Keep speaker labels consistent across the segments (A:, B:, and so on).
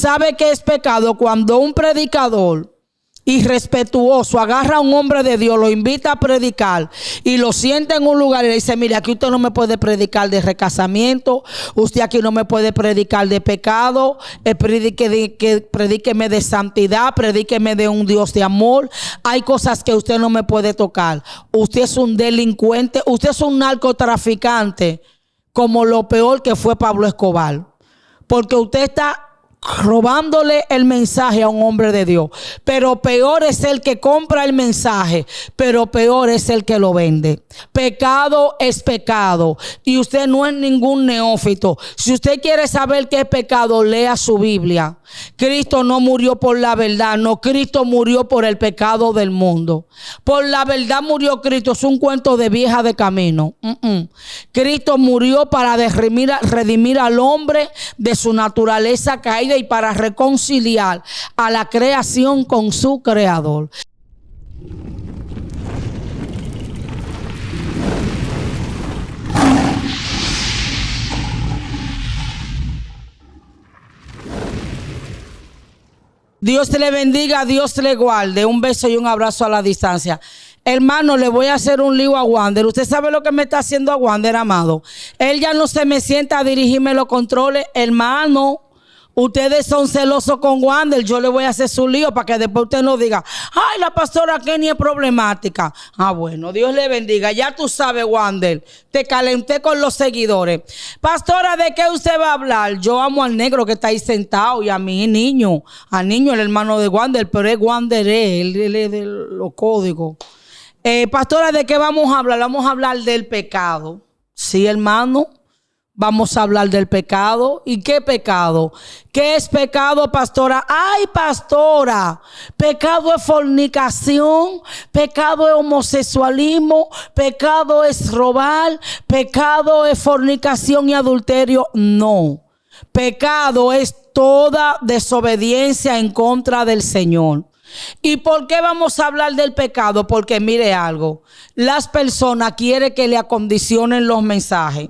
A: sabe que es pecado cuando un predicador irrespetuoso agarra a un hombre de Dios, lo invita a predicar y lo sienta en un lugar y le dice: mire, aquí usted no me puede predicar de recasamiento, usted aquí no me puede predicar de pecado, predíqueme de santidad, predíqueme de un Dios de amor, hay cosas que usted no me puede tocar, usted es un delincuente, usted es un narcotraficante, como lo peor que fue Pablo Escobar, porque usted está robándole el mensaje a un hombre de Dios. Pero peor es el que compra el mensaje, pero peor es el que lo vende. Pecado es pecado y usted no es ningún neófito. Si usted quiere saber qué es pecado, lea su Biblia. Cristo no murió por la verdad, no, Cristo murió por el pecado del mundo. Por la verdad murió Cristo, es un cuento de vieja de camino. Cristo murió para redimir al hombre de su naturaleza caída y para reconciliar a la creación con su creador. Dios te le bendiga, Dios te le guarde. Un beso y un abrazo a la distancia. Hermano, le voy a hacer un lío a Wander. Usted sabe lo que me está haciendo a Wander, amado. Él ya no se me sienta a dirigirme los controles. Hermano, ustedes son celosos con Wander. Yo le voy a hacer su lío para que después usted no diga: ay, la pastora Kenny es problemática. Ah, bueno, Dios le bendiga. Ya tú sabes, Wander, te calenté con los seguidores. Pastora, ¿de qué usted va a hablar? Yo amo al negro que está ahí sentado y a mi niño. A niño, el hermano de Wander, pero es Wander, él es de los códigos. Pastora, ¿de qué vamos a hablar? Vamos a hablar del pecado. Sí, hermano. Vamos a hablar del pecado. ¿Y qué pecado? ¿Qué es pecado, pastora? ¡Ay, pastora! Pecado es fornicación, pecado es homosexualismo, pecado es robar, pecado es fornicación y adulterio. No. Pecado es toda desobediencia en contra del Señor. ¿Y por qué vamos a hablar del pecado? Porque mire algo, las personas quieren que le acondicionen los mensajes.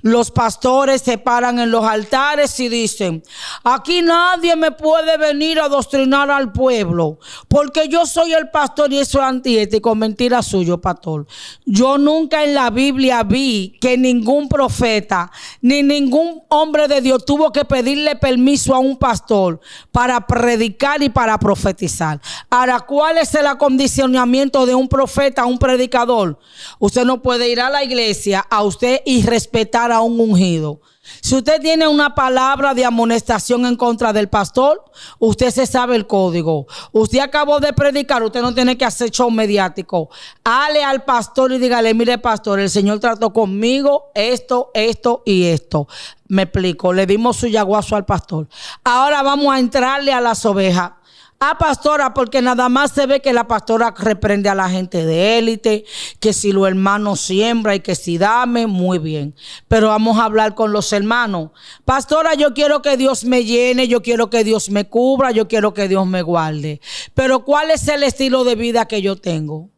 A: Los pastores se paran en los altares y dicen: aquí nadie me puede venir a adoctrinar al pueblo porque yo soy el pastor y eso es antiético. Mentira suyo, pastor. Yo nunca en la Biblia vi que ningún profeta ni ningún hombre de Dios tuvo que pedirle permiso a un pastor para predicar y para profetizar. Ahora, ¿cuál es el acondicionamiento de un profeta, a un predicador? Usted no puede ir a la iglesia a usted y respetar a un ungido. Si usted tiene una palabra de amonestación en contra del pastor, usted se sabe el código. Usted acabó de predicar, usted no tiene que hacer show mediático. Hale al pastor y dígale: mire, pastor, el Señor trató conmigo esto, esto y esto. Me explico, le dimos su yaguazo al pastor. Ahora vamos a entrarle a las ovejas. Ah, pastora, porque nada más se ve que la pastora reprende a la gente de élite, que si los hermanos siembra y que si dame, muy bien. Pero vamos a hablar con los hermanos. Pastora, yo quiero que Dios me llene, yo quiero que Dios me cubra, yo quiero que Dios me guarde. Pero ¿cuál es el estilo de vida que yo tengo?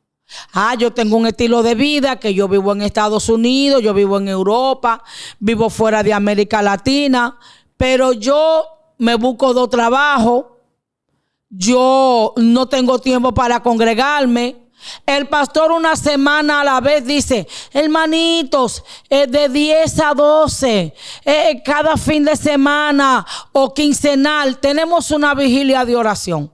A: Ah, yo tengo un estilo de vida que yo vivo en Estados Unidos, yo vivo en Europa, vivo fuera de América Latina, pero yo me busco dos trabajos. Yo no tengo tiempo para congregarme. El pastor una semana a la vez dice: hermanitos, de 10 a 12, cada fin de semana o quincenal tenemos una vigilia de oración.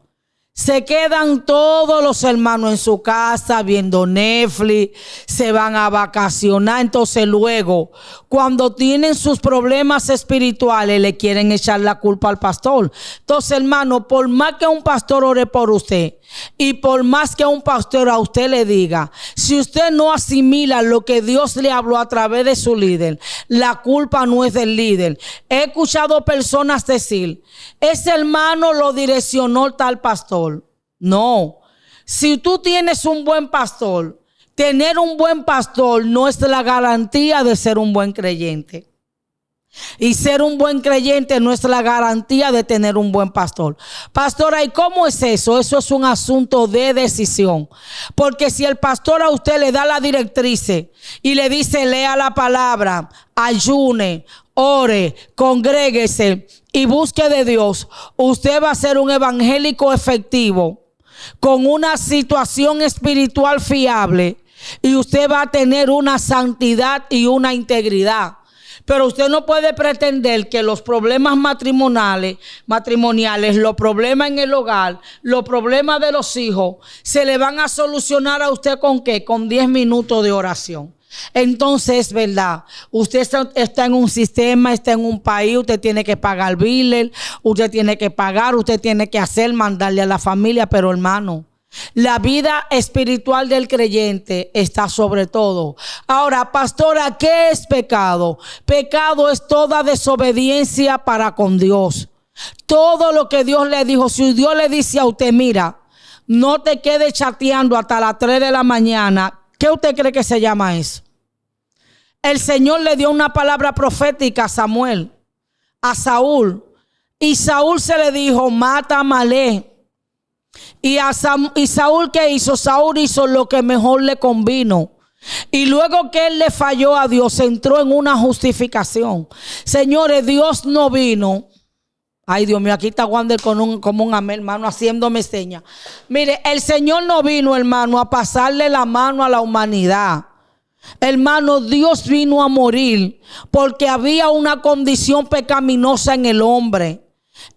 A: Se quedan todos los hermanos en su casa viendo Netflix, se van a vacacionar. Entonces luego, cuando tienen sus problemas espirituales, le quieren echar la culpa al pastor. Entonces, hermano, por más que un pastor ore por usted y por más que un pastor a usted le diga, si usted no asimila lo que Dios le habló a través de su líder, la culpa no es del líder. He escuchado personas decir: ese hermano lo direccionó tal pastor. No, si tú tienes un buen pastor, tener un buen pastor no es la garantía de ser un buen creyente. Y ser un buen creyente no es la garantía de tener un buen pastor. Pastora, ¿y cómo es eso? Eso es un asunto de decisión. Porque si el pastor a usted le da la directriz y le dice lea la palabra, ayune, ore, congréguese y busque de Dios, usted va a ser un evangélico efectivo con una situación espiritual fiable y usted va a tener una santidad y una integridad. Pero usted no puede pretender que los problemas matrimoniales, los problemas en el hogar, los problemas de los hijos, se le van a solucionar a usted ¿con qué? Con 10 minutos de oración. Entonces, ¿verdad? Usted está en un sistema, está en un país, usted tiene que pagar biles, usted tiene que pagar, usted tiene que hacer, mandarle a la familia, pero hermano, la vida espiritual del creyente está sobre todo. Ahora, pastora, ¿qué es pecado? Pecado es toda desobediencia para con Dios. Todo lo que Dios le dijo, si Dios le dice a usted, mira, no te quedes chateando hasta las 3 de la mañana, ¿qué usted cree que se llama eso? El Señor le dio una palabra profética a Samuel, a Saúl, y Saúl se le dijo, mata a Amalek. Y Saúl, ¿qué hizo? Saúl hizo lo que mejor le convino. Y luego que él le falló a Dios, entró en una justificación. Señores, Dios no vino. Ay, Dios mío, aquí está Wander como un amén, hermano, haciéndome señas. Mire, el Señor no vino, hermano, a pasarle la mano a la humanidad. Hermano, Dios vino a morir porque había una condición pecaminosa en el hombre.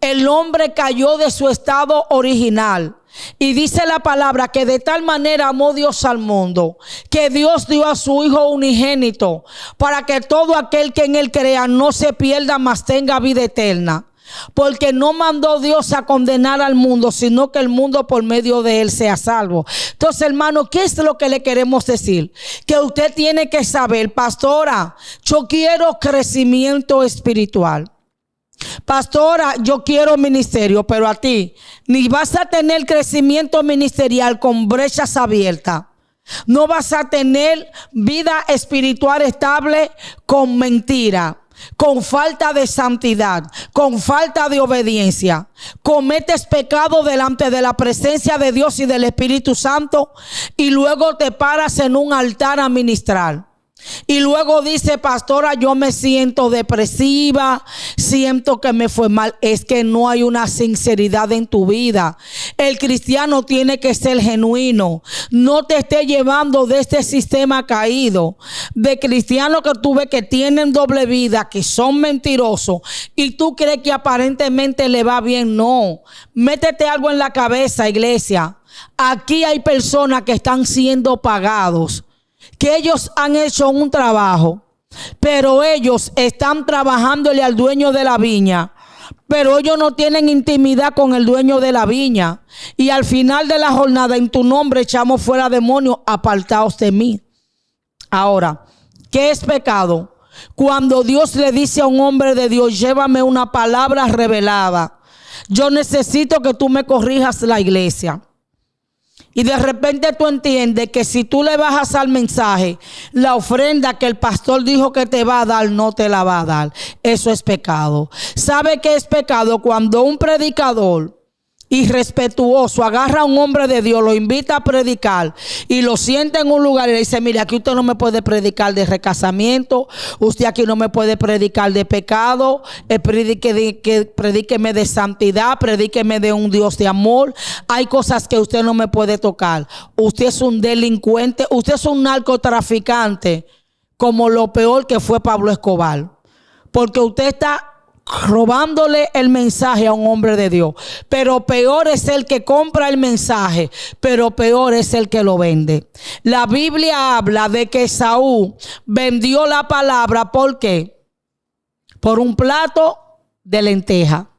A: El hombre cayó de su estado original. Y dice la palabra que de tal manera amó Dios al mundo, que Dios dio a su Hijo unigénito, para que todo aquel que en él crea no se pierda, mas tenga vida eterna. Porque no mandó Dios a condenar al mundo, sino que el mundo por medio de él sea salvo. Entonces, hermano, ¿qué es lo que le queremos decir? Que usted tiene que saber, pastora, yo quiero crecimiento espiritual. Pastora, yo quiero ministerio, pero a ti ni vas a tener crecimiento ministerial con brechas abiertas. No vas a tener vida espiritual estable con mentira, con falta de santidad, con falta de obediencia. Cometes pecado delante de la presencia de Dios y del Espíritu Santo y luego te paras en un altar a ministrar. Y luego dice, pastora, yo me siento depresiva, siento que me fue mal. Es que no hay una sinceridad en tu vida. El cristiano tiene que ser genuino. No te esté llevando de este sistema caído de cristianos que tú ves que tienen doble vida, que son mentirosos y tú crees que aparentemente le va bien. No, métete algo en la cabeza, iglesia. Aquí hay personas que están siendo pagados, que ellos han hecho un trabajo, pero ellos están trabajándole al dueño de la viña, pero ellos no tienen intimidad con el dueño de la viña. Y al final de la jornada, en tu nombre echamos fuera demonios, apartaos de mí. Ahora, ¿qué es pecado? Cuando Dios le dice a un hombre de Dios, llévame una palabra revelada, yo necesito que tú me corrijas la iglesia. Y de repente tú entiendes que si tú le bajas al mensaje, la ofrenda que el pastor dijo que te va a dar, no te la va a dar. Eso es pecado. ¿Sabe qué es pecado? Cuando un predicador irrespetuoso agarra a un hombre de Dios, lo invita a predicar y lo sienta en un lugar y le dice, mire, aquí usted no me puede predicar de recasamiento, usted aquí no me puede predicar de pecado, predíqueme de santidad, predíqueme de un Dios de amor. Hay cosas que usted no me puede tocar. Usted es un delincuente, usted es un narcotraficante, como lo peor que fue Pablo Escobar, porque usted está robándole el mensaje a un hombre de Dios. Pero peor es el que compra el mensaje, pero peor es el que lo vende. La Biblia habla de que Saúl vendió la palabra. ¿Por qué? Por un plato de lenteja.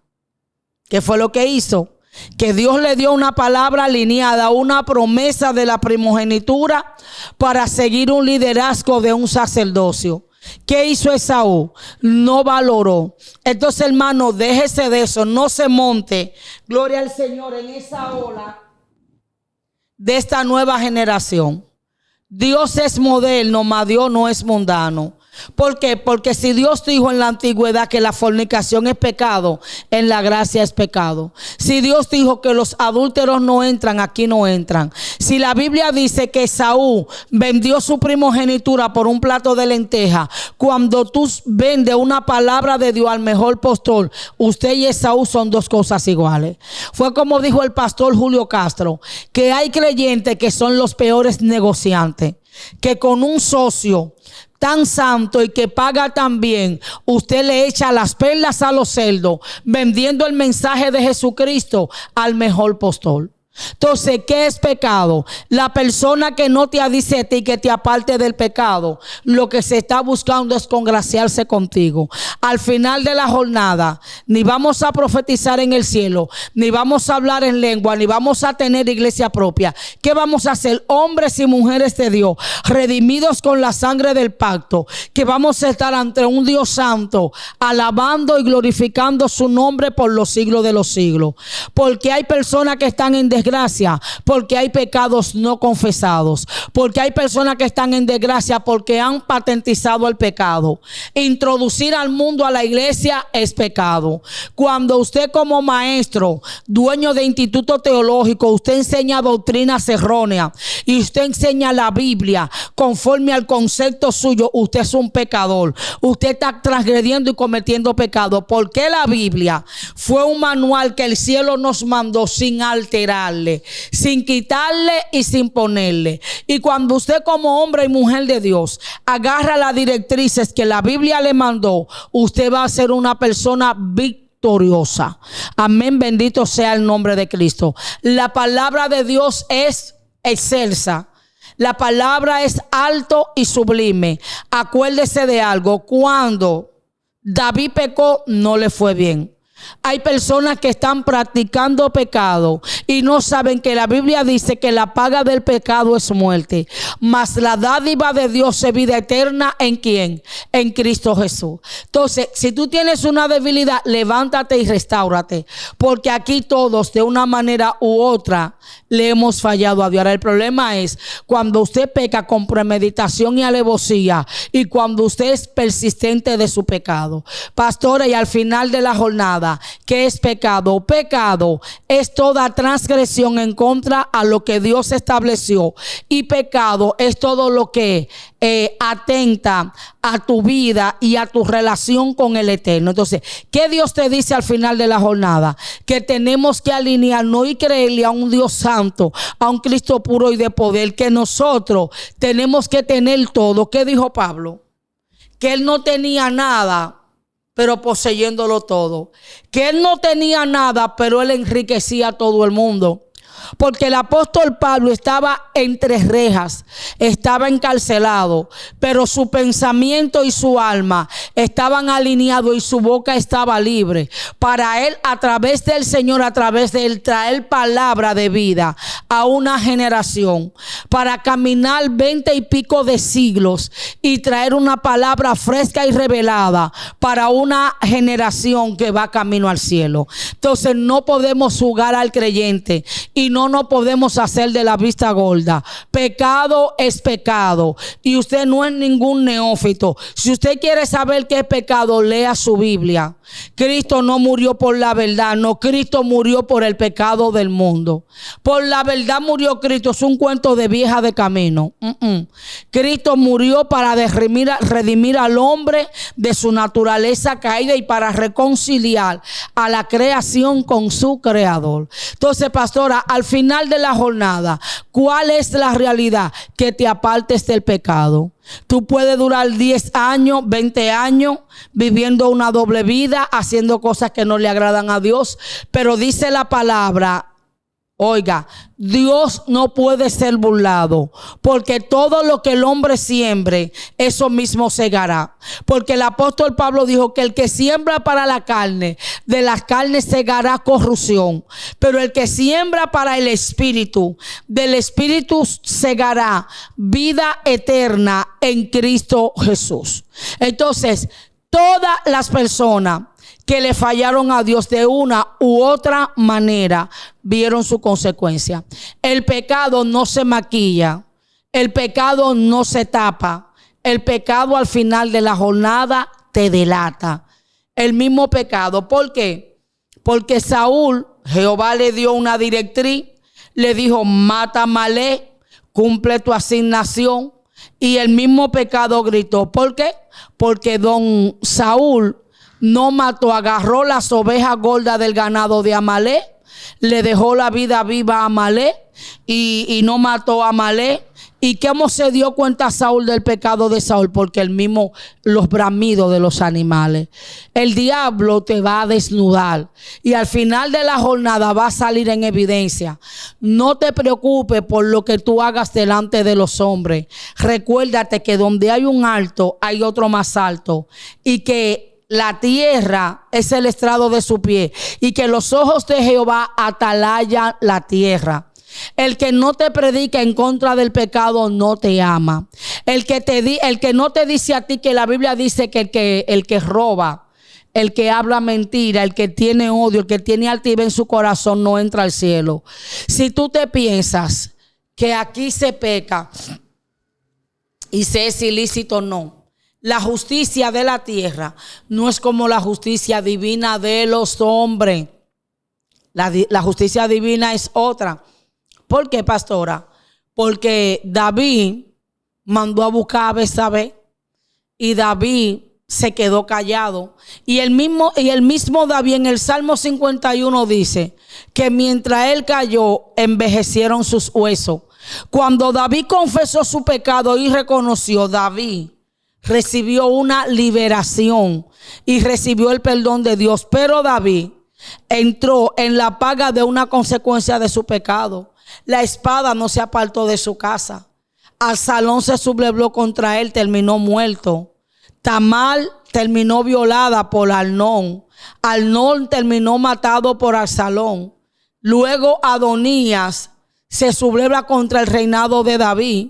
A: ¿Qué fue lo que hizo? Que Dios le dio una palabra alineada, una promesa de la primogenitura para seguir un liderazgo de un sacerdocio. ¿Qué hizo Esaú? No valoró. Entonces, hermano, déjese de eso, no se monte, gloria al Señor, en esa ola de esta nueva generación. Dios es moderno, mas Dios no es mundano. ¿Por qué? Porque si Dios dijo en la antigüedad que la fornicación es pecado, en la gracia es pecado. Si Dios dijo que los adúlteros no entran, aquí no entran. Si la Biblia dice que Esaú vendió su primogenitura por un plato de lenteja, cuando tú vendes una palabra de Dios al mejor postor, usted y Esaú son dos cosas iguales. Fue como dijo el pastor Julio Castro, que hay creyentes que son los peores negociantes, que con un socio tan santo y que paga tan bien, usted le echa las perlas a los cerdos, vendiendo el mensaje de Jesucristo al mejor postor. Entonces, ¿qué es pecado? La persona que no te dice a ti que te aparte del pecado, lo que se está buscando es congraciarse contigo. Al final de la jornada, ni vamos a profetizar en el cielo, ni vamos a hablar en lengua, ni vamos a tener iglesia propia. ¿Qué vamos a hacer? Hombres y mujeres de Dios, redimidos con la sangre del pacto, que vamos a estar ante un Dios santo, alabando y glorificando su nombre por los siglos de los siglos. Porque hay personas que están en desgracia, porque hay pecados no confesados, porque hay personas que están en desgracia porque han patentizado el pecado. Introducir al mundo a la iglesia es pecado. Cuando usted como maestro, dueño de instituto teológico, usted enseña doctrinas erróneas y usted enseña la Biblia conforme al concepto suyo, usted es un pecador. Usted está transgrediendo y cometiendo pecado, porque la Biblia fue un manual que el cielo nos mandó sin alterar, sin quitarle y sin ponerle. Y cuando usted como hombre y mujer de Dios agarra las directrices que la Biblia le mandó, usted va a ser una persona victoriosa. Amén, bendito sea el nombre de Cristo. La palabra de Dios es excelsa. La palabra es alto y sublime. Acuérdese de algo: cuando David pecó, no le fue bien. Hay personas que están practicando pecado y no saben que la Biblia dice que la paga del pecado es muerte, mas la dádiva de Dios es vida eterna. ¿En quién? En Cristo Jesús. Entonces, si tú tienes una debilidad, levántate y restáurate, porque aquí todos de una manera u otra le hemos fallado a Dios. Ahora, el problema es cuando usted peca con premeditación y alevosía, y cuando usted es persistente de su pecado. Pastora, y al final de la jornada, ¿qué es pecado? Pecado es toda transgresión en contra a lo que Dios estableció, y pecado es todo lo que atenta a tu vida y a tu relación con el Eterno. Entonces, ¿qué Dios te dice al final de la jornada? Que tenemos que alinearnos y creerle a un Dios santo, a un Cristo puro y de poder, que nosotros tenemos que tener todo. ¿Qué dijo Pablo? Que él no tenía nada, pero poseyéndolo todo. Que él no tenía nada, pero él enriquecía a todo el mundo. Porque el apóstol Pablo estaba entre rejas, estaba encarcelado, pero su pensamiento y su alma estaban alineados y su boca estaba libre. Para él, a través del Señor, a través de él, traer palabra de vida a una generación, para caminar 20 y pico de siglos y traer una palabra fresca y revelada para una generación que va camino al cielo. Entonces, no podemos jugar al creyente y no nos podemos hacer de la vista gorda. Pecado es pecado y usted no es ningún neófito. Si usted quiere saber qué es pecado, lea su Biblia. Cristo no murió por la verdad, no, Cristo murió por el pecado del mundo. Por la verdad murió Cristo, es un cuento de vieja de camino. Cristo murió para redimir al hombre de su naturaleza caída y para reconciliar a la creación con su creador. Entonces, pastora, al final de la jornada, ¿cuál es la realidad? Que te apartes del pecado. Tú puedes durar 10 años, 20 años viviendo una doble vida, haciendo cosas que no le agradan a Dios, pero dice la palabra, oiga, Dios no puede ser burlado, porque todo lo que el hombre siembre, eso mismo segará. Porque el apóstol Pablo dijo que el que siembra para la carne, de las carnes segará corrupción, pero el que siembra para el espíritu, del espíritu segará vida eterna en Cristo Jesús. Entonces, todas las personas que le fallaron a Dios de una u otra manera vieron su consecuencia. El pecado no se maquilla, el pecado no se tapa, el pecado al final de la jornada te delata. El mismo pecado. ¿Por qué? Porque Saúl, Jehová le dio una directriz, le dijo, mata a Amalek, cumple tu asignación. Y el mismo pecado gritó. ¿Por qué? Porque don Saúl no mató, agarró las ovejas gordas del ganado de Amalek, le dejó la vida viva a Amalek y no mató a Amalek. ¿Y cómo se dio cuenta Saúl del pecado de Saúl? Porque el mismo, los bramidos de los animales. El diablo te va a desnudar y al final de la jornada va a salir en evidencia. No te preocupes por lo que tú hagas delante de los hombres. Recuérdate que donde hay un alto, hay otro más alto. Y que la tierra es el estrado de su pie. Y que los ojos de Jehová atalayan la tierra. El que no te predica en contra del pecado no te ama. El que no te dice a ti, que la Biblia dice que el que roba, el que habla mentira, el que tiene odio, el que tiene altivez en su corazón no entra al cielo. Si tú te piensas que aquí se peca y se es ilícito, no. La justicia de la tierra no es como la justicia divina de los hombres. La justicia divina es otra. ¿Por qué, pastora? Porque David mandó a buscar a Betsabé y David se quedó callado. Y el mismo David en el Salmo 51 dice que mientras él cayó, envejecieron sus huesos. Cuando David confesó su pecado y reconoció, David recibió una liberación y recibió el perdón de Dios. Pero David entró en la paga de una consecuencia de su pecado. La espada no se apartó de su casa. Absalón se sublevó contra él, terminó muerto. Tamar terminó violada por Amnón. Amnón terminó matado por Absalón. Luego Adonías se subleva contra el reinado de David.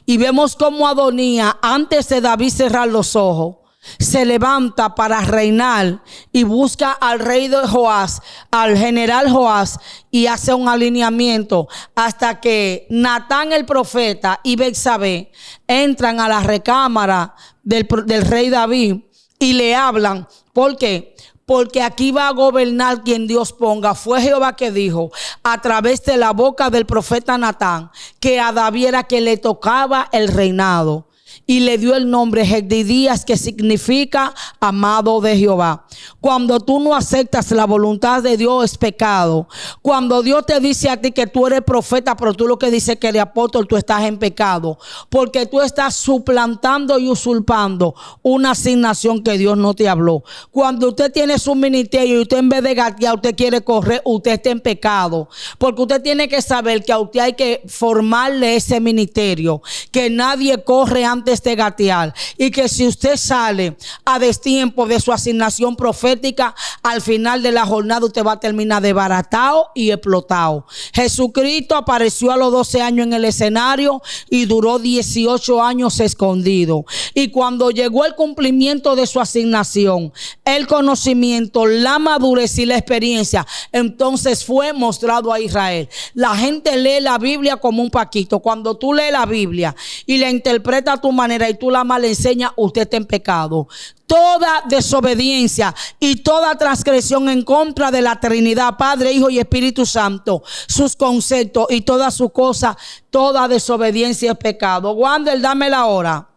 A: Y vemos cómo Adonías, antes de David cerrar los ojos, se levanta para reinar y busca al rey de Joás, al general Joás, y hace un alineamiento hasta que Natán el profeta y Betsabé entran a la recámara del rey David y le hablan. ¿Por qué? Porque aquí va a gobernar quien Dios ponga. Fue Jehová que dijo a través de la boca del profeta Natán que a David era que le tocaba el reinado. Y le dio el nombre Jedidías, que significa amado de Jehová. Cuando tú no aceptas la voluntad de Dios es pecado. Cuando Dios te dice a ti que tú eres profeta, pero tú lo que dices que eres apóstol, tú estás en pecado. Porque tú estás suplantando y usurpando una asignación que Dios no te habló. Cuando usted tiene su ministerio y usted en vez de gatear, usted quiere correr, usted está en pecado. Porque usted tiene que saber que a usted hay que formarle ese ministerio. Que nadie corre antes de gatear, y que si usted sale a destiempo de su asignación profética, al final de la jornada usted va a terminar desbaratado y explotado. Jesucristo apareció a los 12 años en el escenario y duró 18 años escondido, y cuando llegó el cumplimiento de su asignación, el conocimiento, la madurez y la experiencia, entonces fue mostrado a Israel. La gente lee la Biblia como un paquito. Cuando tú lees la Biblia y la interpretas a tu manera y tú la mal enseñas, usted está en pecado. Toda desobediencia y toda transgresión en contra de la Trinidad, Padre, Hijo y Espíritu Santo, sus conceptos y todas sus cosas, toda desobediencia es pecado. Wander, dame la hora.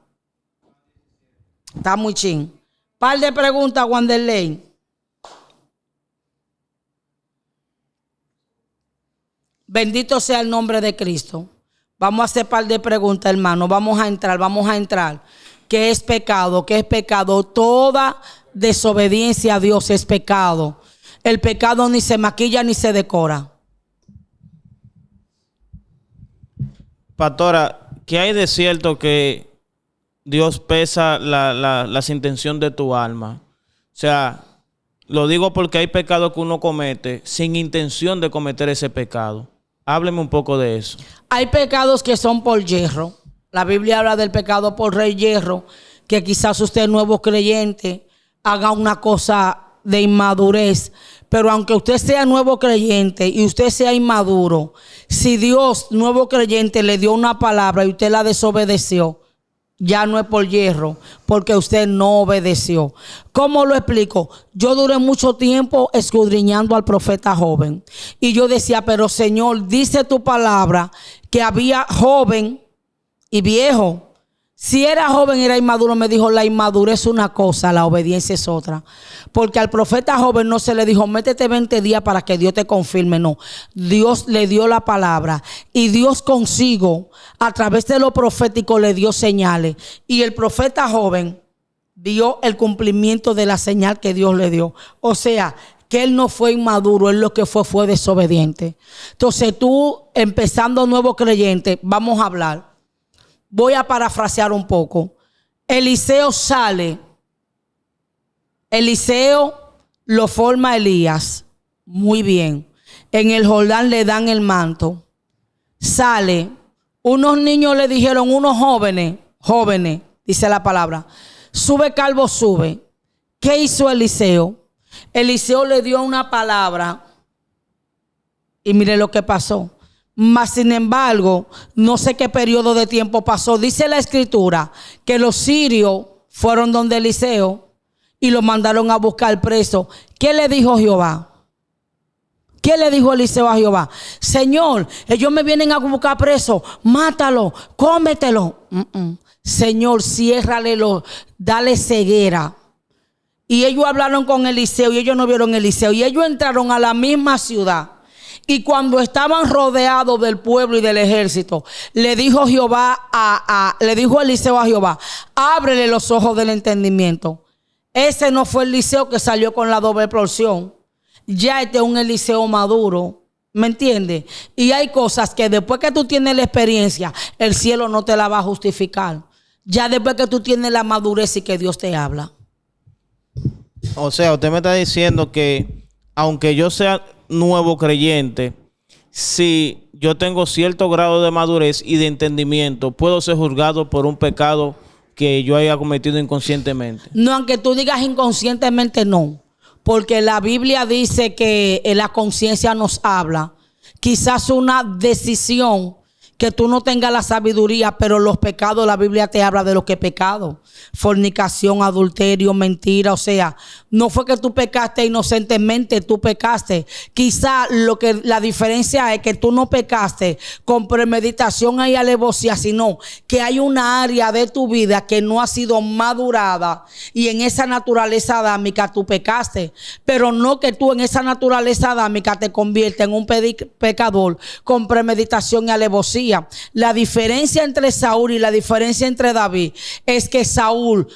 A: Está muy chin. Par de preguntas, Wanderley. Bendito sea el nombre de Cristo. Vamos a hacer par de preguntas, hermano. Vamos a entrar. ¿Qué es pecado? ¿Qué es pecado? Toda desobediencia a Dios es pecado. El pecado ni se maquilla ni se decora.
B: Pastora, ¿qué hay de cierto que Dios pesa las intenciones de tu alma? O sea, lo digo porque hay pecados que uno comete sin intención de cometer ese pecado. Hábleme un poco de eso.
A: Hay pecados que son por yerro. La Biblia habla del pecado por rey yerro, que quizás usted, nuevo creyente, haga una cosa de inmadurez. Pero aunque usted sea nuevo creyente y usted sea inmaduro, si Dios, nuevo creyente, le dio una palabra y usted la desobedeció, ya no es por hierro, porque usted no obedeció. ¿Cómo lo explico? Yo duré mucho tiempo escudriñando al profeta joven. Y yo decía, pero Señor, dice tu palabra que había joven y viejo. Si era joven, era inmaduro. Me dijo, la inmadurez es una cosa, la obediencia es otra. Porque al profeta joven no se le dijo, métete 20 días para que Dios te confirme. No, Dios le dio la palabra. Y Dios consigo, a través de lo profético, le dio señales. Y el profeta joven dio el cumplimiento de la señal que Dios le dio. O sea, que él no fue inmaduro, él lo que fue desobediente. Entonces tú, empezando nuevo creyente, vamos a hablar. Voy a parafrasear un poco. Eliseo sale. Eliseo lo forma Elías. Muy bien. En el Jordán le dan el manto. Sale. Unos niños le dijeron, unos jóvenes, dice la palabra. Sube, calvo, sube. ¿Qué hizo Eliseo? Eliseo le dio una palabra. Y mire lo que pasó. Mas sin embargo, no sé qué periodo de tiempo pasó. Dice la escritura que los sirios fueron donde Eliseo y lo mandaron a buscar preso. ¿Qué le dijo Jehová? ¿Qué le dijo Eliseo a Jehová? Señor, ellos me vienen a buscar preso. Mátalo, cómetelo. Señor, ciérralelo, dale ceguera. Y ellos hablaron con Eliseo y ellos no vieron a Eliseo. Y ellos entraron a la misma ciudad. Y cuando estaban rodeados del pueblo y del ejército, le dijo Eliseo a Jehová, ábrele los ojos del entendimiento. Ese no fue Eliseo que salió con la doble porción. Ya este es un Eliseo maduro. ¿Me entiendes? Y hay cosas que después que tú tienes la experiencia, el cielo no te la va a justificar. Ya después que tú tienes la madurez y que Dios te habla.
B: O sea, usted me está diciendo que aunque yo sea nuevo creyente, si yo tengo cierto grado de madurez y de entendimiento, puedo ser juzgado por un pecado que yo haya cometido inconscientemente.
A: No, aunque tú digas inconscientemente, no. Porque la Biblia dice que la conciencia nos habla. Quizás una decisión que tú no tengas la sabiduría, pero los pecados, la Biblia te habla de lo que es pecado. Fornicación, adulterio, mentira. O sea, no fue que tú pecaste inocentemente, tú pecaste. Quizá la diferencia es que tú no pecaste con premeditación y alevosía, sino que hay una área de tu vida que no ha sido madurada y en esa naturaleza adámica tú pecaste. Pero no que tú en esa naturaleza adámica te conviertes en un pecador con premeditación y alevosía. La diferencia entre Saúl y la diferencia entre David es que Saúl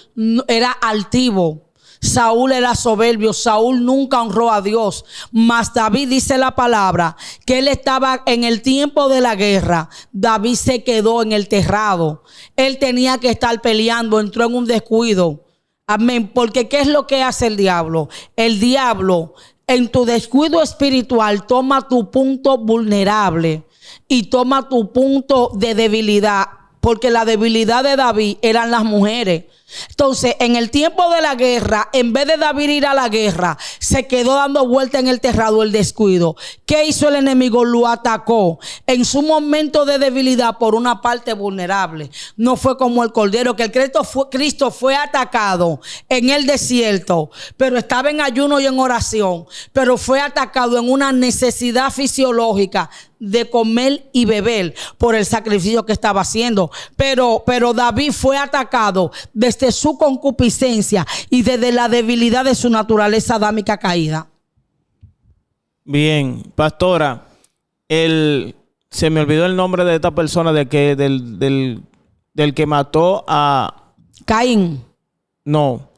A: era altivo. Saúl era soberbio. Saúl nunca honró a Dios. Mas David, dice la palabra, que él estaba en el tiempo de la guerra. David se quedó en el terrado. Él tenía que estar peleando. Entró en un descuido. Amén. Porque ¿qué es lo que hace el diablo? El diablo, en tu descuido espiritual, toma tu punto vulnerable y toma tu punto de debilidad, porque la debilidad de David eran las mujeres. Entonces, en el tiempo de la guerra, en vez de David ir a la guerra, se quedó dando vuelta en el terrado, el descuido. ¿Qué hizo el enemigo? Lo atacó en su momento de debilidad por una parte vulnerable. No fue como el cordero, que el Cristo fue atacado en el desierto, pero estaba en ayuno y en oración, pero fue atacado en una necesidad fisiológica de comer y beber por el sacrificio que estaba haciendo. Pero David fue atacado desde su concupiscencia y desde la debilidad de su naturaleza adámica caída.
B: Bien, pastora, se me olvidó el nombre de esta persona del que mató a
A: Caín.
B: No.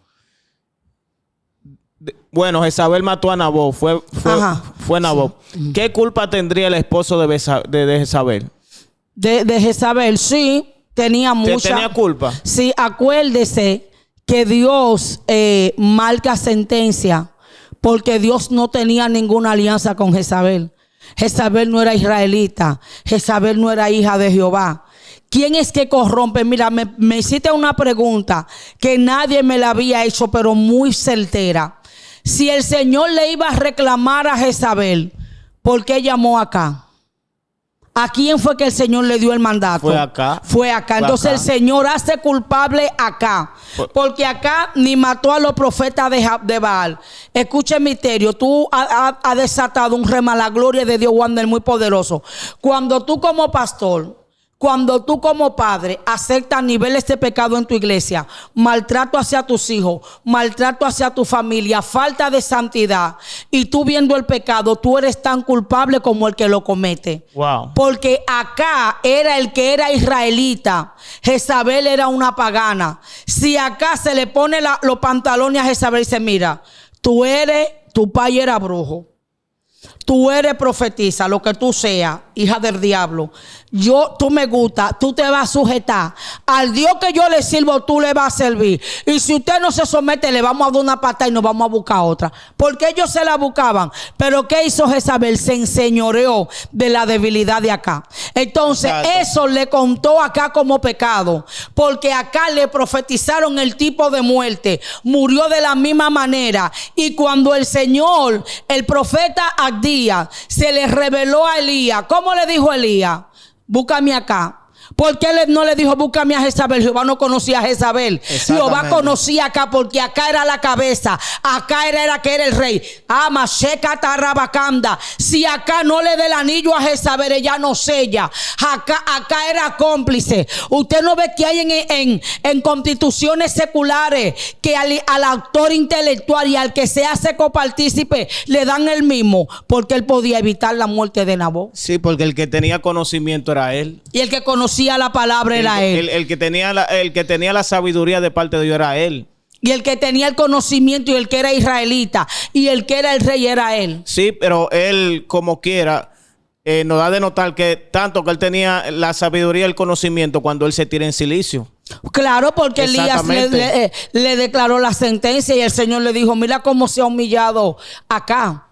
B: Bueno, Jezabel mató a Nabot. Fue Nabot. Sí. ¿Qué culpa tendría el esposo de Jezabel?
A: De Jezabel, sí, tenía mucha.
B: ¿Tenía culpa?
A: Sí, acuérdese que Dios marca sentencia porque Dios no tenía ninguna alianza con Jezabel. Jezabel no era israelita. Jezabel no era hija de Jehová. ¿Quién es que corrompe? Mira, me hiciste una pregunta que nadie me la había hecho, pero muy certera. Si el Señor le iba a reclamar a Jezabel, ¿por qué llamó acá? ¿A quién fue que el Señor le dio el mandato?
B: Fue acá.
A: Fue acá.
B: Fue
A: Entonces
B: acá.
A: el Señor hace culpable acá. Porque acá ni mató a los profetas de Baal. Escucha el misterio. Tú has desatado un rema, la gloria de Dios, Wander, muy poderoso. Cuando tú como pastor, cuando tú como padre aceptas niveles de pecado en tu iglesia, maltrato hacia tus hijos, maltrato hacia tu familia, falta de santidad, y tú viendo el pecado, tú eres tan culpable como el que lo comete.
B: Wow.
A: Porque acá era el que era israelita, Jezabel era una pagana. Si acá se le pone los pantalones a Jezabel y dice, mira, tu padre era brujo, tú eres profetisa, lo que tú seas, hija del diablo. Tú me gusta, tú te vas a sujetar. Al Dios que yo le sirvo, tú le vas a servir. Y si usted no se somete, le vamos a dar una patada y nos vamos a buscar otra. Porque ellos se la buscaban. Pero ¿qué hizo Jezabel? Se enseñoreó de la debilidad de acá. Entonces,
B: exacto,
A: eso le contó acá como pecado. Porque acá le profetizaron el tipo de muerte. Murió de la misma manera. Y cuando el Señor, el profeta Abdías, se le reveló a Elías, ¿cómo le dijo Elías? Búscame acá. ¿Por qué no le dijo búscame a Jezabel? Jehová no conocía a Jezabel. Jehová conocía acá porque acá era la cabeza. Acá era que era el rey. Amasheka tarabacanda. Si acá no le dé el anillo a Jezabel, ella no sella. Acá era cómplice. Usted no ve que hay en constituciones seculares que al autor intelectual y al que se hace copartícipe le dan el mismo, porque él podía evitar la muerte de Nabot.
B: Sí, porque el que tenía conocimiento era él.
A: Y el que conocía la palabra era él.
B: El que tenía la sabiduría de parte de Dios era él.
A: Y el que tenía el conocimiento y el que era israelita y el que era el rey era él.
B: Sí, pero él como quiera nos da de notar que tanto que él tenía la sabiduría y el conocimiento cuando él se tira en silicio.
A: Claro, porque Elías le declaró la sentencia y el Señor le dijo, mira cómo se ha humillado acá.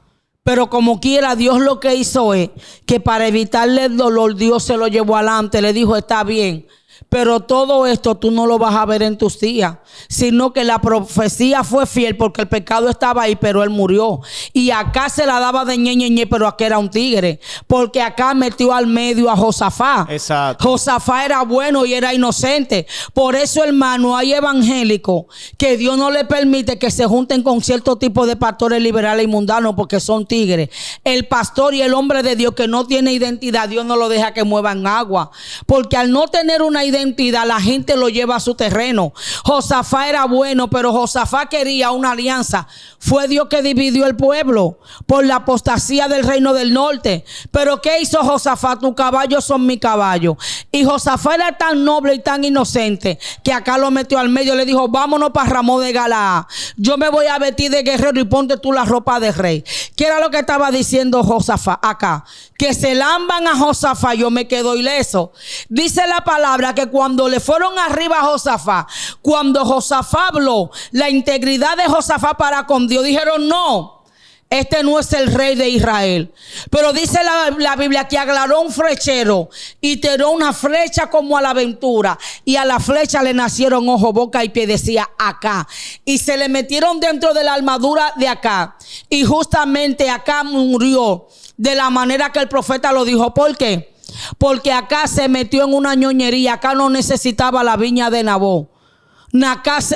A: Pero como quiera, Dios lo que hizo es que para evitarle el dolor, Dios se lo llevó adelante. Le dijo, está bien, pero todo esto tú no lo vas a ver en tus días, sino que la profecía fue fiel porque el pecado estaba ahí, pero él murió. Y acá se la daba de ñe, pero acá era un tigre, porque acá metió al medio a Josafat.
B: Exacto.
A: Josafat era bueno y era inocente. Por eso, hermano, hay evangélicos que Dios no le permite que se junten con cierto tipo de pastores liberales y mundanos porque son tigres. El pastor y el hombre de Dios que no tiene identidad, Dios no lo deja que mueva en agua, porque al no tener una identidad, la gente lo lleva a su terreno. Josafat era bueno, pero Josafat quería una alianza. Fue Dios que dividió el pueblo por la apostasía del reino del norte. Pero ¿qué hizo Josafat? Tus caballos son mi caballo. Y Josafat era tan noble y tan inocente que acá lo metió al medio. Le dijo, vámonos para Ramón de Galaad. Yo me voy a vestir de guerrero y ponte tú la ropa de rey. ¿Qué era lo que estaba diciendo Josafat acá? Que se lamban a Josafat, yo me quedo ileso. Dice la palabra que cuando le fueron arriba a Josafat, cuando Josafat habló la integridad de Josafat para con Dios, dijeron no, este no es el rey de Israel. Pero dice la Biblia que agarró un flechero y tiró una flecha como a la aventura, y a la flecha le nacieron ojo, boca y pie, decía acá, y se le metieron dentro de la armadura de acá, y justamente acá murió de la manera que el profeta lo dijo. ¿Por qué? Porque acá se metió en una ñoñería. Acá no necesitaba la viña de Nabot.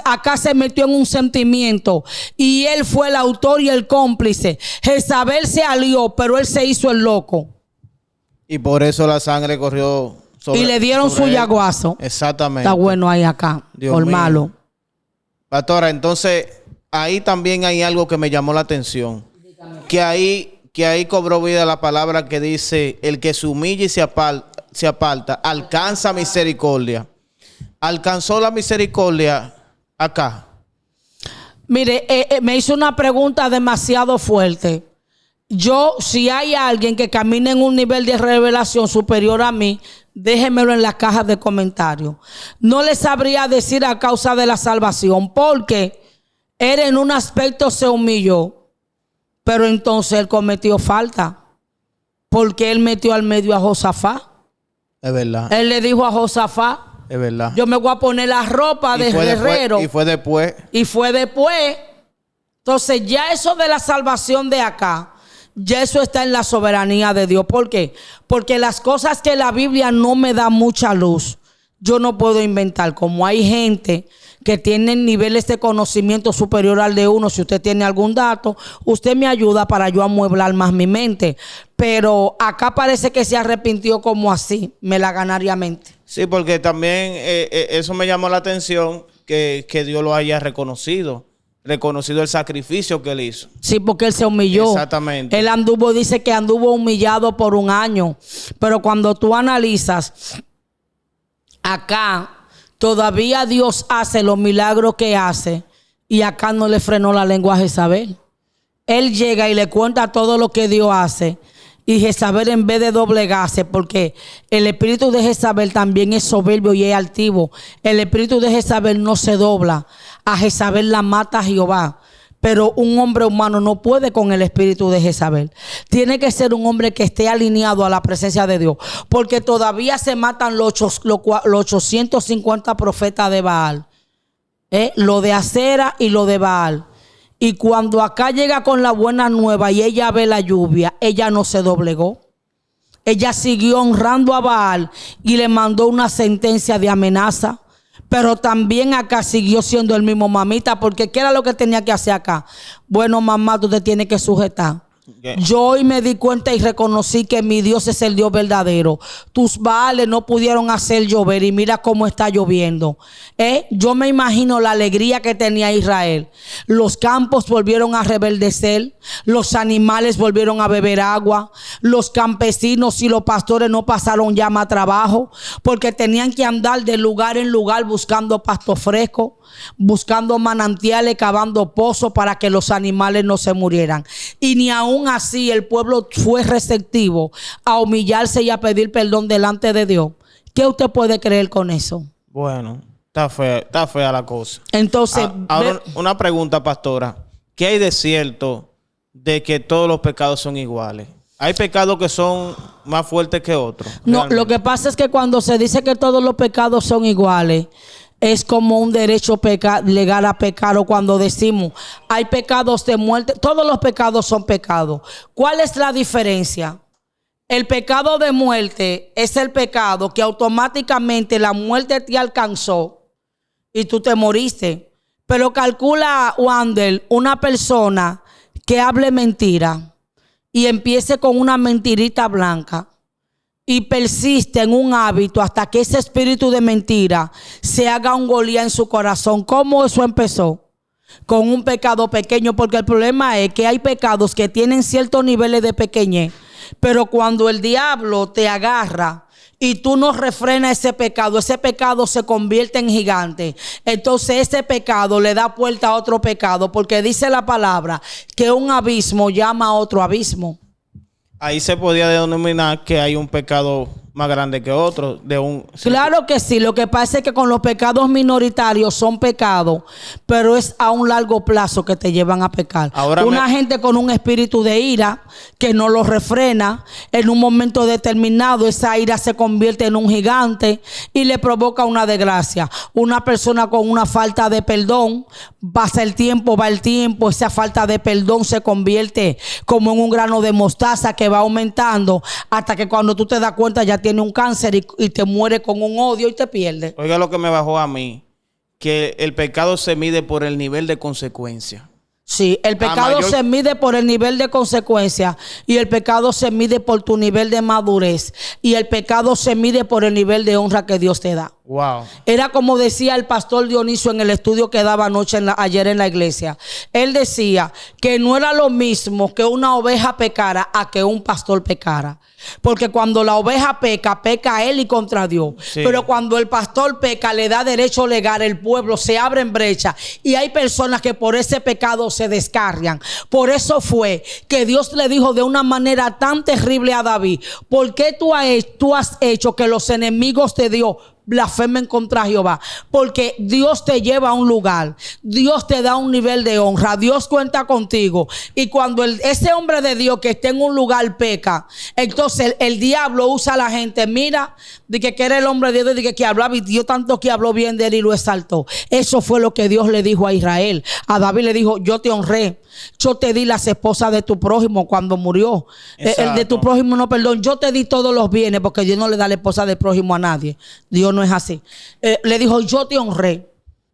A: Acá se metió en un sentimiento y él fue el autor y el cómplice. Jezabel se alió, pero él se hizo el loco.
B: Y por eso la sangre corrió sobre,
A: y le dieron su yaguazo.
B: Exactamente.
A: Está bueno ahí acá,
B: Dios
A: por
B: mío.
A: malo.
B: Pastora, entonces ahí también hay algo que me llamó la atención. Que ahí cobró vida la palabra que dice, el que se humilla y se aparta, alcanza misericordia. ¿Alcanzó la misericordia acá?
A: Mire, me hizo una pregunta demasiado fuerte. Si hay alguien que camina en un nivel de revelación superior a mí, déjenmelo en las cajas de comentarios. No le sabría decir a causa de la salvación, porque él en un aspecto se humilló, pero entonces él cometió falta, porque él metió al medio a Josafat.
B: Es verdad.
A: Él le dijo a Josafat,
B: es verdad,
A: yo me voy a poner la ropa de guerrero.
B: Y fue después.
A: Entonces ya eso de la salvación de acá, Ya eso está en la soberanía de Dios. ¿Por qué? Porque las cosas que la Biblia no me da mucha luz, yo no puedo inventar. Como hay gente que tiene niveles de conocimiento superior al de uno, si usted tiene algún dato, usted me ayuda para yo amueblar más mi mente. Pero acá parece que se arrepintió como así, melaganariamente.
B: Sí, porque también eso me llamó la atención, que Dios lo haya reconocido el sacrificio que él hizo.
A: Sí, porque él se humilló.
B: Exactamente.
A: Él dice que anduvo humillado por un año. Pero cuando tú analizas, acá todavía Dios hace los milagros que hace y acá no le frenó la lengua a Jezabel. Él llega y le cuenta todo lo que Dios hace. Y Jezabel, en vez de doblegarse, porque el espíritu de Jezabel también es soberbio y es altivo. El espíritu de Jezabel no se dobla. A Jezabel la mata Jehová. Pero un hombre humano no puede con el espíritu de Jezabel. Tiene que ser un hombre que esté alineado a la presencia de Dios. Porque todavía se matan los 850 profetas de Baal. Lo de Acera y lo de Baal. Y cuando acá llega con la buena nueva y ella ve la lluvia, ella no se doblegó. Ella siguió honrando a Baal y le mandó una sentencia de amenaza. Pero también acá siguió siendo el mismo mamita, porque ¿qué era lo que tenía que hacer acá? Bueno, mamá, tú te tienes que sujetar. Okay. Yo hoy me di cuenta y reconocí que mi Dios es el Dios verdadero. Tus Baales no pudieron hacer llover y mira cómo está lloviendo. Yo me imagino la alegría que tenía Israel. Los campos volvieron a reverdecer, los animales volvieron a beber agua, los campesinos y los pastores no pasaron ya más trabajo porque tenían que andar de lugar en lugar buscando pasto fresco, buscando manantiales, cavando pozos para que los animales no se murieran. Y ni aún así el pueblo fue receptivo a humillarse y a pedir perdón delante de Dios. ¿Qué usted puede creer con eso?
B: Bueno, está fea la cosa.
A: Entonces,
B: ahora una pregunta, pastora. ¿Qué hay de cierto de que todos los pecados son iguales? ¿Hay pecados que son más fuertes que otros?
A: No, realmente. Lo que pasa es que cuando se dice que todos los pecados son iguales, es como un derecho legal a pecar. O cuando decimos hay pecados de muerte, todos los pecados son pecados. ¿Cuál es la diferencia? El pecado de muerte es el pecado que automáticamente la muerte te alcanzó y tú te moriste. Pero calcula, Wander, una persona que hable mentira y empiece con una mentirita blanca y persiste en un hábito hasta que ese espíritu de mentira se haga un Goliat en su corazón. ¿Cómo eso empezó? Con un pecado pequeño, porque el problema es que hay pecados que tienen ciertos niveles de pequeñez, pero cuando el diablo te agarra y tú no refrenas ese pecado se convierte en gigante. Entonces ese pecado le da puerta a otro pecado, porque dice la palabra que un abismo llama a otro abismo.
B: Ahí se podía denominar que hay un pecado más grande que otro.
A: Claro que sí. Lo que pasa es que con los pecados minoritarios son pecados, pero es a un largo plazo que te llevan a pecar. Una gente con un espíritu de ira que no lo refrena, en un momento determinado esa ira se convierte en un gigante y le provoca una desgracia. Una persona con una falta de perdón, va el tiempo, esa falta de perdón se convierte como en un grano de mostaza que va aumentando hasta que cuando tú te das cuenta ya tiene un cáncer y te muere con un odio y te pierde.
B: Oiga lo que me bajó a mí, que el pecado se mide por el nivel de consecuencia.
A: Sí, el pecado se mide por el nivel de consecuencia y el pecado se mide por tu nivel de madurez y el pecado se mide por el nivel de honra que Dios te da.
B: Wow.
A: Era como decía el pastor Dionisio en el estudio que daba ayer en la iglesia. Él decía que no era lo mismo que una oveja pecara a que un pastor pecara. Porque cuando la oveja peca, peca a él y contra Dios. Sí. Pero cuando el pastor peca, le da derecho legal, el pueblo se abre en brecha. Y hay personas que por ese pecado se descarrian. Por eso fue que Dios le dijo de una manera tan terrible a David: ¿por qué tú has hecho que los enemigos de Dios blasfemen contra Jehová. Porque Dios te lleva a un lugar, Dios te da un nivel de honra, Dios cuenta contigo. Y cuando ese hombre de Dios que está en un lugar peca, entonces el diablo usa a la gente. Mira, de que era el hombre de Dios, de que hablaba, y Dios tanto que habló bien de él y lo exaltó. Eso fue lo que Dios le dijo a Israel. A David le dijo: yo te honré, yo te di las esposas de tu prójimo cuando murió. El de tu prójimo, no, perdón, yo te di todos los bienes, porque Dios no le da la esposa del prójimo a nadie. Dios no es así. Le dijo: yo te honré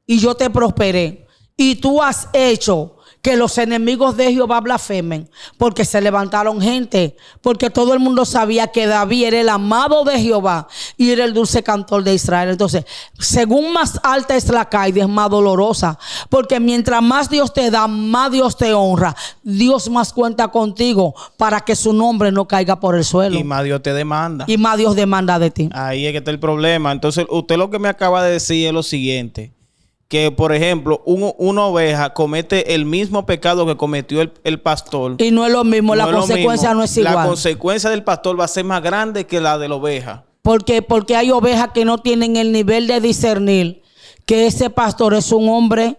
A: y yo te prosperé, y tú has hecho que los enemigos de Jehová blasfemen, porque se levantaron gente, porque todo el mundo sabía que David era el amado de Jehová y era el dulce cantor de Israel. Entonces, según más alta es la caída, es más dolorosa, porque mientras más Dios te da, más Dios te honra, Dios más cuenta contigo para que su nombre no caiga por el suelo.
B: Y más Dios te demanda.
A: Y más Dios demanda de ti.
B: Ahí es que está el problema. Entonces, usted lo que me acaba de decir es lo siguiente: que, por ejemplo, una oveja comete el mismo pecado que cometió el pastor.
A: Y no es lo mismo,
B: No
A: la
B: es lo
A: consecuencia
B: mismo.
A: no es igual.
B: La consecuencia del pastor va a ser más grande que la de la oveja.
A: Porque hay ovejas que no tienen el nivel de discernir que ese pastor es un hombre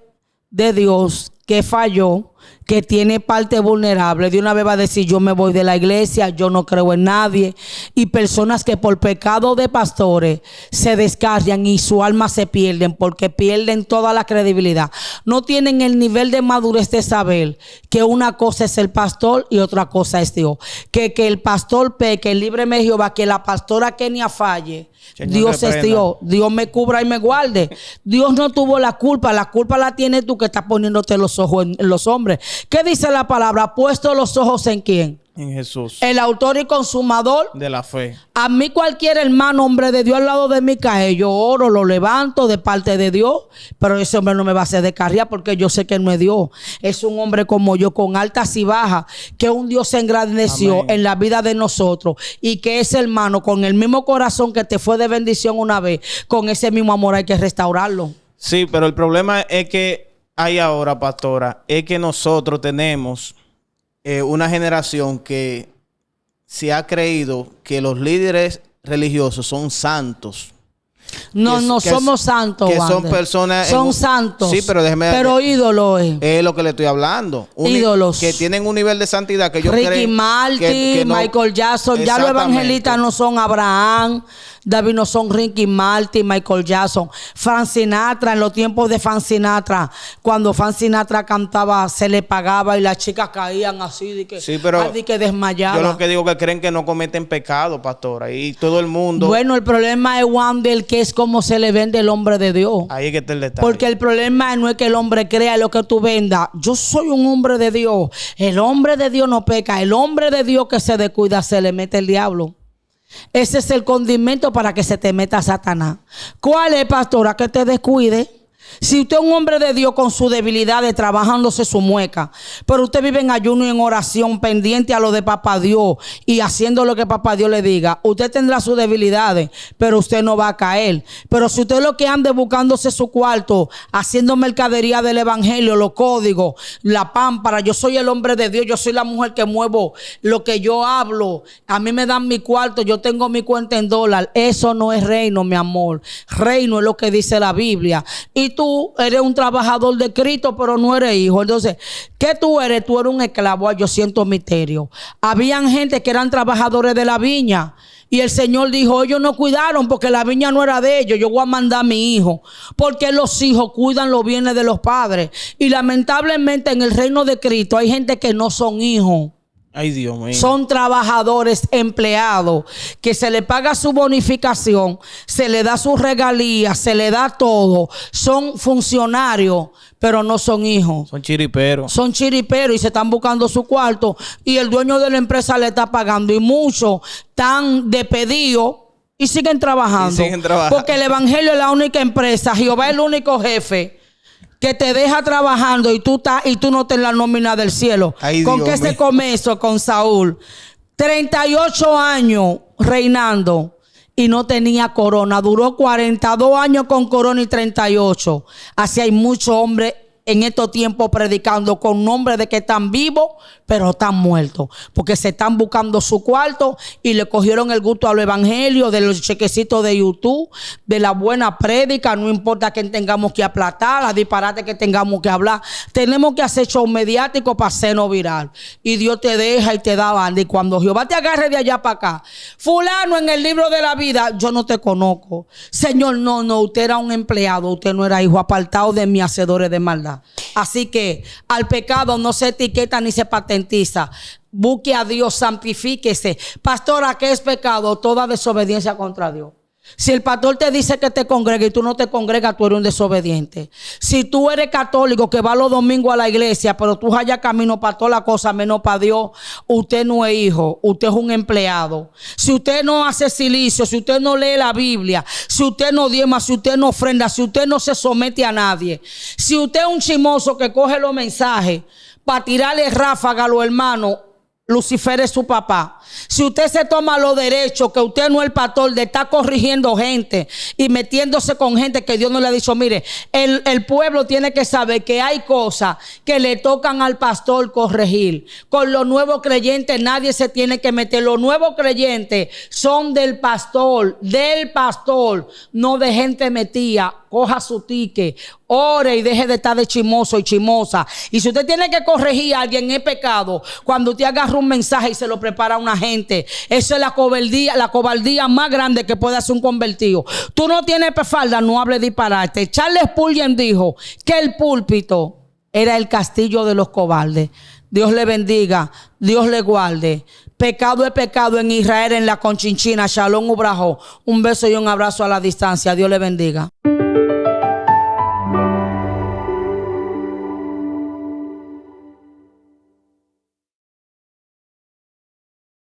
A: de Dios que falló, que tiene parte vulnerable. De una vez va a decir: yo me voy de la iglesia, yo no creo en nadie. Y personas que por pecado de pastores se descarrian y su alma se pierden, porque pierden toda la credibilidad. No tienen el nivel de madurez de saber que una cosa es el pastor y otra cosa es Dios. Que el pastor peque, líbreme Jehová, que la pastora Kenia falle.
B: Señor,
A: Dios
B: reprenda.
A: es Dios. Dios me cubra y me guarde. Dios no tuvo la culpa la tienes tú, que estás poniéndote los ojos en los hombres. ¿Qué dice la palabra? Puesto los ojos ¿en quién?
B: En Jesús.
A: El autor y consumador
B: De la fe.
A: A mí cualquier hermano, hombre de Dios al lado de mí cae, yo oro, lo levanto de parte de Dios, pero ese hombre no me va a hacer descarriar, porque yo sé que no es Dios. Es un hombre como yo, con altas y bajas, que un Dios se engrandeció
B: Amén.
A: en la vida de nosotros, y que ese hermano, con el mismo corazón que te fue de bendición una vez, con ese mismo amor hay que restaurarlo.
B: Sí, pero el problema es que hay ahora, pastora, es que nosotros tenemos una generación que se ha creído que los líderes religiosos son santos.
A: No, no somos santos,
B: que son
A: Wander.
B: personas
A: Son santos.
B: Sí, pero déjeme.
A: Pero ídolos
B: Es lo que le estoy hablando.
A: Ídolos.
B: Que tienen un nivel de santidad que yo
A: Ricky
B: creo
A: Martin,
B: que no.
A: Michael Jackson. Ya los
B: Exactamente.
A: evangelistas no son Abraham, David, no son Ricky Martin, Michael Jackson. Frank Sinatra, en los tiempos de Frank Sinatra, cuando Frank Sinatra cantaba, se le pagaba y las chicas caían así, de que,
B: Sí, pero
A: ay, de que desmayaban.
B: Yo lo que digo es que creen que no cometen pecado, pastora. Y todo el mundo.
A: Bueno, el problema es, Wander, que es como se le vende el hombre de Dios.
B: Ahí es que está el detalle.
A: Porque el problema no es que el hombre crea lo que tú vendas. Yo soy un hombre de Dios. El hombre de Dios no peca. El hombre de Dios que se descuida, se le mete el diablo. Ese es el condimento para que se te meta Satanás. ¿Cuál es, pastora? Que te descuide. Si usted es un hombre de Dios con sus debilidades, trabajándose su mueca, pero usted vive en ayuno y en oración, pendiente a lo de papá Dios y haciendo lo que papá Dios le diga, usted tendrá sus debilidades, pero usted no va a caer. Pero si usted lo que ande buscándose su cuarto, haciendo mercadería del evangelio, los códigos, la pámpara, yo soy el hombre de Dios, yo soy la mujer que muevo lo que yo hablo, a mí me dan mi cuarto, yo tengo mi cuenta en dólar, eso no es reino, mi amor. Reino es lo que dice la Biblia. Y tú eres un trabajador de Cristo, pero no eres hijo. Entonces, ¿qué tú eres? Tú eres un esclavo. Yo siento misterio. Habían gente que eran trabajadores de la viña, y el Señor dijo: ellos no cuidaron porque la viña no era de ellos, yo voy a mandar a mi hijo. Porque los hijos cuidan los bienes de los padres. Y lamentablemente en el reino de Cristo hay gente que no son hijos.
B: Ay, Dios mío.
A: Son trabajadores empleados que se le paga su bonificación, se le da sus regalías, se le da todo. Son funcionarios, pero no son hijos.
B: Son chiriperos.
A: Son chiriperos y se están buscando su cuarto, y el dueño de la empresa le está pagando, y muchos están despedidos y siguen trabajando.
B: Y siguen trabajando.
A: Porque el evangelio es la única empresa, Jehová es el único jefe que te deja trabajando, y tú no estás en la nómina del cielo.
B: Ay,
A: ¿Con
B: Dios
A: qué se
B: mío.
A: comenzó con Saúl? 38 años reinando y no tenía corona. Duró 42 años con corona y 38. Así hay muchos hombres en estos tiempos predicando con nombre de que están vivos, pero están muertos, porque se están buscando su cuarto y le cogieron el gusto al evangelio, de los chequecitos de YouTube, de la buena prédica. No importa que tengamos que aplastar, la disparate que tengamos que hablar, tenemos que hacer show mediático para hacernos viral, y Dios te deja y te da banda. Y cuando Jehová te agarre de allá para acá, fulano, en el libro de la vida, yo no te conozco. Señor, no, usted era un empleado, usted no era hijo, apartado de mí, hacedores de maldad. Así que al pecado no se etiqueta ni se patentiza. Busque a Dios, santifíquese. Pastora, ¿qué es pecado? Toda desobediencia contra Dios. Si el pastor te dice que te congregue y tú no te congregas, tú eres un desobediente. Si tú eres católico que va los domingos a la iglesia, pero tú hallas camino para toda la cosa menos para Dios, usted no es hijo, usted es un empleado. Si usted no hace silicio, si usted no lee la Biblia, si usted no diezma, si usted no ofrenda, si usted no se somete a nadie, si usted es un chismoso que coge los mensajes para tirarle ráfaga a los hermanos, Lucifer es su papá. Si usted se toma los derechos, que usted no es el pastor, de estar corrigiendo gente y metiéndose con gente que Dios no le ha dicho, mire, el pueblo tiene que saber que hay cosas que le tocan al pastor corregir. Con los nuevos creyentes nadie se tiene que meter. Los nuevos creyentes son del pastor, no de gente metida. Coja su ticket, ore y deje de estar de chismoso y chismosa. Y si usted tiene que corregir a alguien, es pecado cuando usted agarra un mensaje y se lo prepara a una gente. Eso es la cobardía más grande que puede hacer un convertido. Tú no tienes falda, no hable disparate. Charles Spurgeon dijo que el púlpito era el castillo de los cobardes. Dios le bendiga, Dios le guarde. Pecado es pecado en Israel, en la Conchinchina. Shalom Ubrajo. Un beso y un abrazo a la distancia. Dios le bendiga.